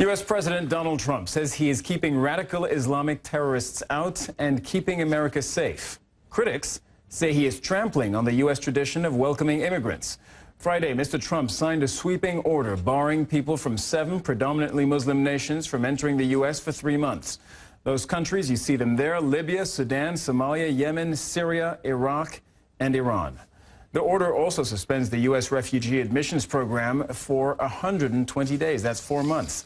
U.S. President Donald Trump says he is keeping radical Islamic terrorists out and keeping America safe. Critics say he is trampling on the U.S. tradition of welcoming immigrants. Friday, Mr. Trump signed a sweeping order barring people from 7 predominantly Muslim nations from entering the U.S. for 3 months. Those countries, you see them there: Libya, Sudan, Somalia, Yemen, Syria, Iraq, and Iran. The order also suspends the U.S. refugee admissions program for 120 days. That's 4 months.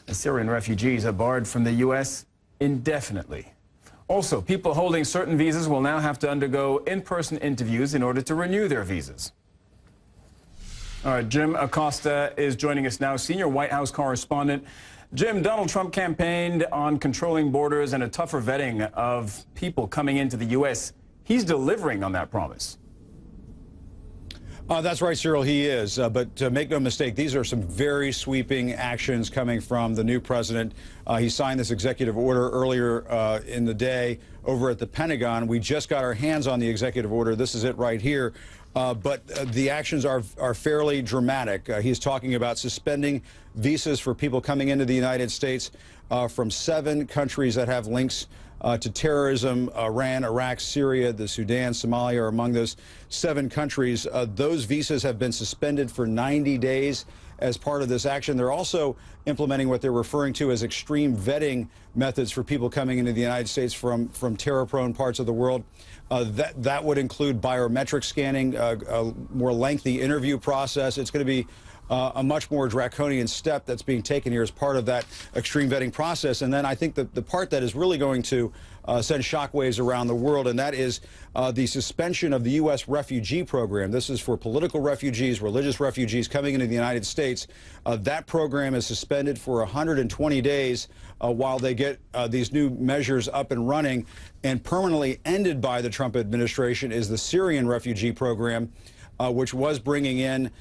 The Syrian refugees are barred from the U.S. indefinitely. Also, people holding certain visas will now have to undergo in-person interviews in order to renew their visas. All right, Jim Acosta is joining us now, senior White House correspondent. Jim, Donald Trump campaigned on controlling borders and a tougher vetting of people coming into the U.S. He's delivering on that promise. That's right, Cyril, he is. But make no mistake, these are some very sweeping actions coming from the new president. He signed this executive order earlier in the day over at the Pentagon. We just got our hands on the executive order. This is it right here. But the actions are fairly dramatic. He's talking about suspending visas for people coming into the United States from 7 countries that have links to terrorism. Iran, Iraq, Syria, the Sudan, Somalia are among those 7 countries. Those visas have been suspended for 90 days as part of this action. They're also implementing what they're referring to as extreme vetting methods for people coming into the United States from terror-prone parts of the world. That would include biometric scanning, a more lengthy interview process. It's going to be a much more draconian step that's being taken here as part of that extreme vetting process. And then I think that the part that is really going to send shockwaves around the world, and that is the suspension of the U.S. refugee program. This is for political refugees, religious refugees coming into the United States. That program is suspended for 120 days while they get these new measures up and running. And permanently ended by the Trump administration is the Syrian refugee program, which was bringing in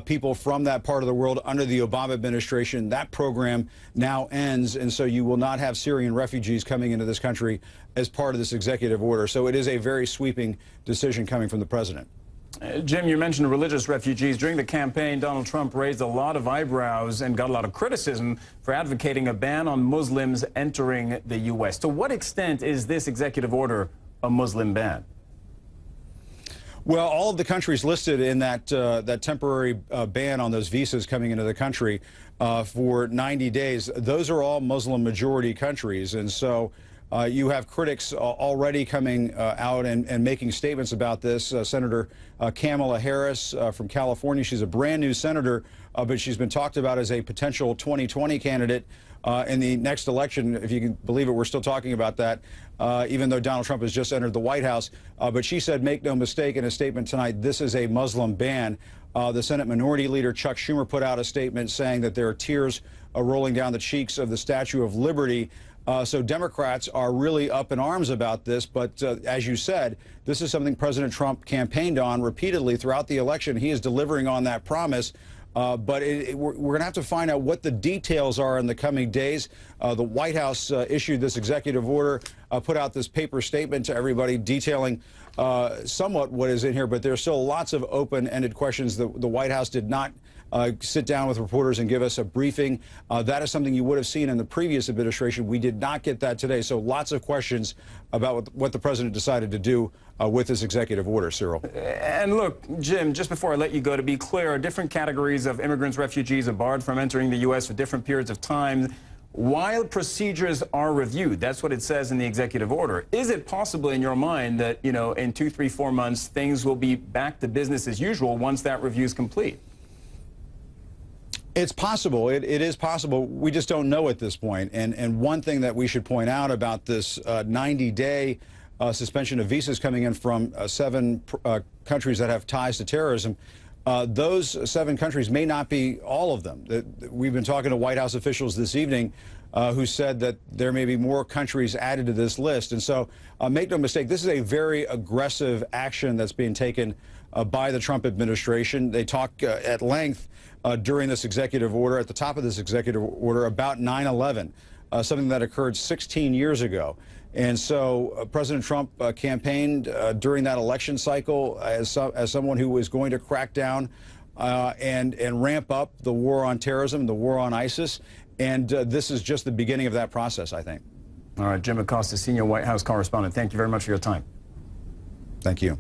people from that part of the world under the Obama administration. That program now ends, and so you will not have Syrian refugees coming into this country as part of this executive order. So it is a very sweeping decision coming from the president. Jim, you mentioned religious refugees. During the campaign, Donald Trump raised a lot of eyebrows and got a lot of criticism for advocating a ban on Muslims entering the U.S. To what extent is this executive order a Muslim ban? Well, all of the countries listed in that temporary ban on those visas coming into the country for 90 days, those are all Muslim majority countries. And so you have critics already coming out and making statements about this. Senator Kamala Harris from California, she's a brand new senator, but she's been talked about as a potential 2020 candidate in the next election. If you can believe it, we're still talking about that, even though Donald Trump has just entered the White House. But she said, make no mistake, in a statement tonight, this is a Muslim ban. The Senate Minority Leader Chuck Schumer put out a statement saying that there are tears rolling down the cheeks of the Statue of Liberty. So Democrats are really up in arms about this. But as you said, this is something President Trump campaigned on repeatedly throughout the election. He is delivering on that promise. But we're going to have to find out what the details are in the coming days. The White House issued this executive order, put out this paper statement to everybody detailing somewhat what is in here, but there's still lots of open-ended questions. The White House did not sit down with reporters and give us a briefing. That is something you would have seen in the previous administration. We did not get that today. So lots of questions about what the president decided to do with this executive order, Cyril. And look, Jim, just before I let you go, to be clear, different categories of immigrants, refugees are barred from entering the U.S. for different periods of time while procedures are reviewed. That's what it says in the executive order. Is it possible in your mind that, you know, in 2, 3, 4 months, things will be back to business as usual once that review is complete? It's possible. It is possible. We just don't know at this point. And one thing that we should point out about this 90-day suspension of visas coming in from 7 countries that have ties to terrorism, those 7 countries may not be all of them. We've been talking to White House officials this evening who said that there may be more countries added to this list. And so make no mistake, this is a very aggressive action that's being taken by the Trump administration. They talk at length during this executive order, at the top of this executive order, about 9/11, something that occurred 16 years ago. And so President Trump campaigned during that election cycle as someone who was going to crack down and ramp up the war on terrorism, the war on ISIS. And this is just the beginning of that process, I think. All right, Jim Acosta, senior White House correspondent, thank you very much for your time. Thank you.